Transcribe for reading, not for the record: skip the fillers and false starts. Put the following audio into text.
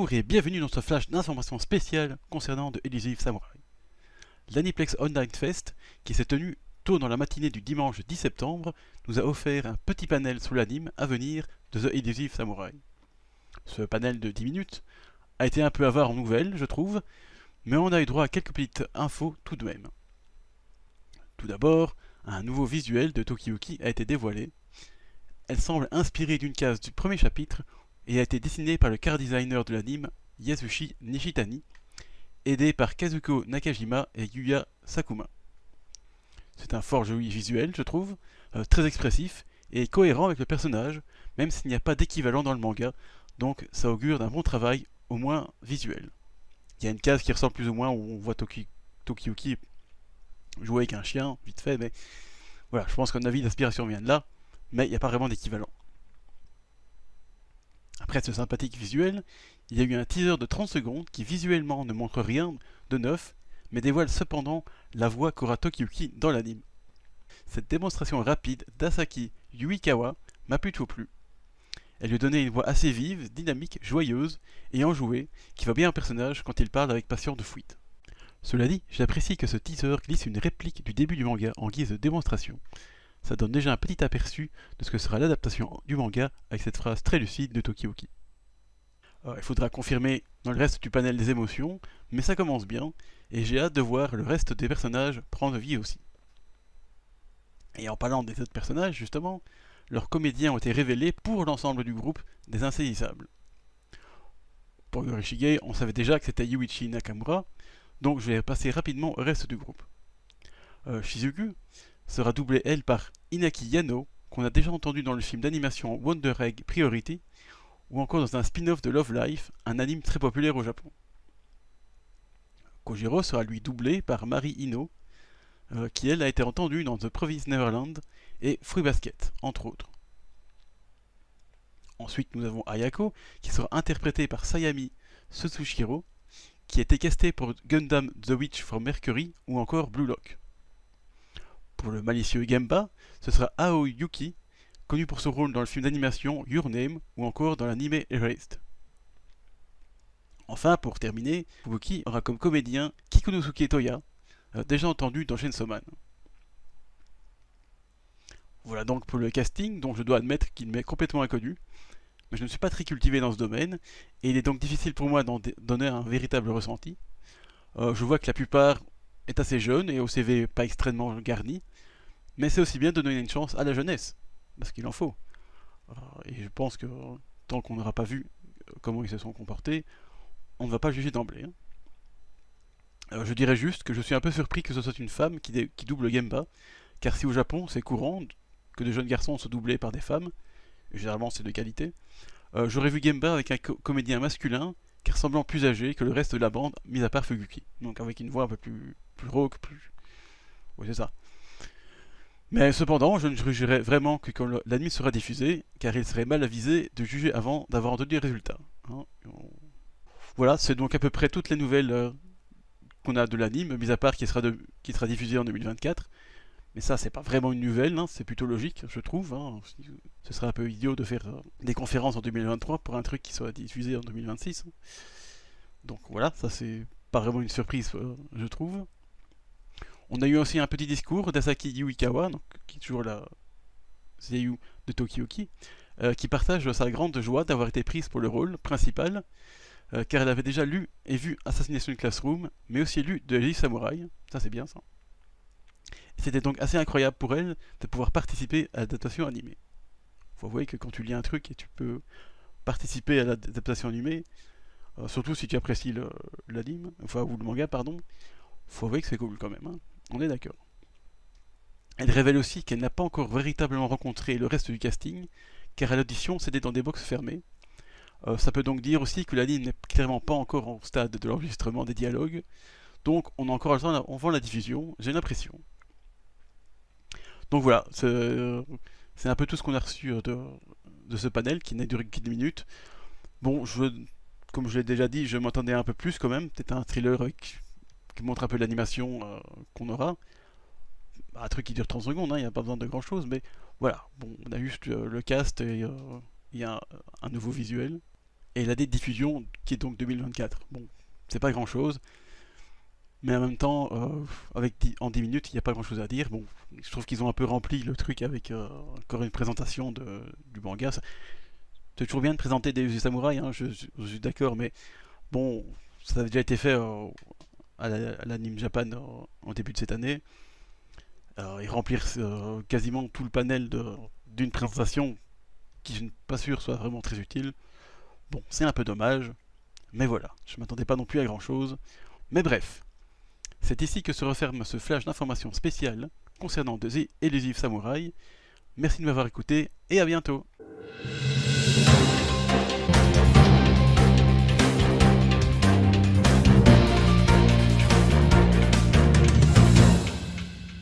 Bonjour et bienvenue dans ce flash d'informations spéciales concernant The Elusive Samurai. L'Aniplex Online Fest, qui s'est tenu tôt dans la matinée du dimanche 10 septembre, nous a offert un petit panel sur l'anime à venir de The Elusive Samurai. Ce panel de 10 minutes a été un peu avare en nouvelles, je trouve, mais on a eu droit à quelques petites infos tout de même. Tout d'abord, un nouveau visuel de Tokiyuki a été dévoilé. Elle semble inspirée d'une case du premier chapitre et a été dessinée par le car designer de l'anime Yasushi Nishitani, aidé par Kazuko Nakajima et Yuya Sakuma. C'est un fort joli visuel, je trouve, très expressif et cohérent avec le personnage, même s'il n'y a pas d'équivalent dans le manga, donc ça augure d'un bon travail, au moins visuel. Il y a une case qui ressemble plus ou moins où on voit Tokiyuki jouer avec un chien, vite fait, mais voilà, je pense qu'à mon avis l'inspiration vient de là, mais il n'y a pas vraiment d'équivalent. Après ce sympathique visuel, il y a eu un teaser de 30 secondes qui visuellement ne montre rien de neuf, mais dévoile cependant la voix qu'aura Tokiyuki dans l'anime. Cette démonstration rapide d'Asaki Yuikawa m'a plutôt plu. Elle lui donnait une voix assez vive, dynamique, joyeuse et enjouée, qui va bien au personnage quand il parle avec passion de fuite. Cela dit, j'apprécie que ce teaser glisse une réplique du début du manga en guise de démonstration. Ça donne déjà un petit aperçu de ce que sera l'adaptation du manga avec cette phrase très lucide de Tokiyuki. Il faudra confirmer dans le reste du panel des émotions, mais ça commence bien, et j'ai hâte de voir le reste des personnages prendre vie aussi. Et en parlant des autres personnages, justement, leurs comédiens ont été révélés pour l'ensemble du groupe des Insaisissables. Pour Yorishige, on savait déjà que c'était Yuichi Nakamura, donc je vais passer rapidement au reste du groupe. Shizuku sera doublée, elle, par Inaki Yano, qu'on a déjà entendu dans le film d'animation Wonder Egg Priority, ou encore dans un spin-off de Love Life, un anime très populaire au Japon. Kojiro sera lui doublé par Mari Ino, qui elle a été entendue dans The Province Neverland et Fruit Basket, entre autres. Ensuite, nous avons Ayako, qui sera interprétée par Sayami Sutsushiro, qui était castée pour Gundam The Witch from Mercury ou encore Blue Lock. Pour le malicieux Gemba, ce sera Aoi Yuki, connu pour son rôle dans le film d'animation Your Name ou encore dans l'anime Erased. Enfin, pour terminer, Fubuki aura comme comédien Kikunosuke Toya, déjà entendu dans Chainsaw Man. Voilà donc pour le casting, dont je dois admettre qu'il m'est complètement inconnu, mais je ne suis pas très cultivé dans ce domaine, et il est donc difficile pour moi d'en donner un véritable ressenti. Je vois que la plupart est assez jeune et au CV pas extrêmement garni, mais c'est aussi bien de donner une chance à la jeunesse, parce qu'il en faut. Et je pense que tant qu'on n'aura pas vu comment ils se sont comportés, on ne va pas juger d'emblée. Je dirais juste que je suis un peu surpris que ce soit une femme qui double Gemba, car si au Japon c'est courant que de jeunes garçons soient doublés par des femmes, et généralement c'est de qualité, j'aurais vu Gemba avec un comédien masculin qui ressemblant plus âgé que le reste de la bande, mis à part Fubuki. Donc avec une voix un peu plus rauque, plus... Oui, c'est ça. Mais cependant, je ne jugerai vraiment que quand l'anime sera diffusé, car il serait mal avisé de juger avant d'avoir entendu les résultats. Voilà, c'est donc à peu près toutes les nouvelles qu'on a de l'anime, mis à part qui sera diffusé en 2024. Mais ça, c'est pas vraiment une nouvelle, c'est plutôt logique, je trouve. Ce serait un peu idiot de faire des conférences en 2023 pour un truc qui soit diffusé en 2026. Donc voilà, ça c'est pas vraiment une surprise, je trouve. On a eu aussi un petit discours d'Asaki Yuikawa, qui est toujours la seiyuu de Tokiyuki, qui partage sa grande joie d'avoir été prise pour le rôle principal, car elle avait déjà lu et vu Assassination Classroom, mais aussi lu The Elusive Samurai, ça c'est bien ça. C'était donc assez incroyable pour elle de pouvoir participer à l'adaptation animée. Faut avouer que quand tu lis un truc et tu peux participer à l'adaptation animée, surtout si tu apprécies l'anime, ou le manga, pardon, faut avouer que c'est cool quand même, on est d'accord. Elle révèle aussi qu'elle n'a pas encore véritablement rencontré le reste du casting, car à l'audition c'était dans des box fermées. Ça peut donc dire aussi que l'anime n'est clairement pas encore au stade de l'enregistrement des dialogues, donc on a encore le temps avant la diffusion, j'ai l'impression. Donc voilà, c'est un peu tout ce qu'on a reçu de ce panel qui n'a duré que 10 minutes. Bon, comme je l'ai déjà dit, je m'attendais un peu plus quand même, peut-être un thriller qui montre un peu l'animation qu'on aura. Un truc qui dure 30 secondes, il n'y a pas besoin de grand chose, mais voilà, bon, on a juste le cast et il y a un nouveau visuel. et la date de diffusion qui est donc 2024. Bon, c'est pas grand chose, mais en même temps, en 10 minutes, il n'y a pas grand chose à dire. Bon, je trouve qu'ils ont un peu rempli le truc avec encore une présentation du manga. C'est toujours bien de présenter des samouraïs, hein, je suis d'accord, mais bon, ça avait déjà été fait à l'Anime Japan en début de cette année. Et remplir quasiment tout le panel d'une présentation qui je ne suis pas sûr soit vraiment très utile. Bon, c'est un peu dommage, mais voilà, je m'attendais pas non plus à grand chose. Mais bref, c'est ici que se referme ce flash d'informations spéciales concernant The Elusive Samurai. Merci de m'avoir écouté et à bientôt.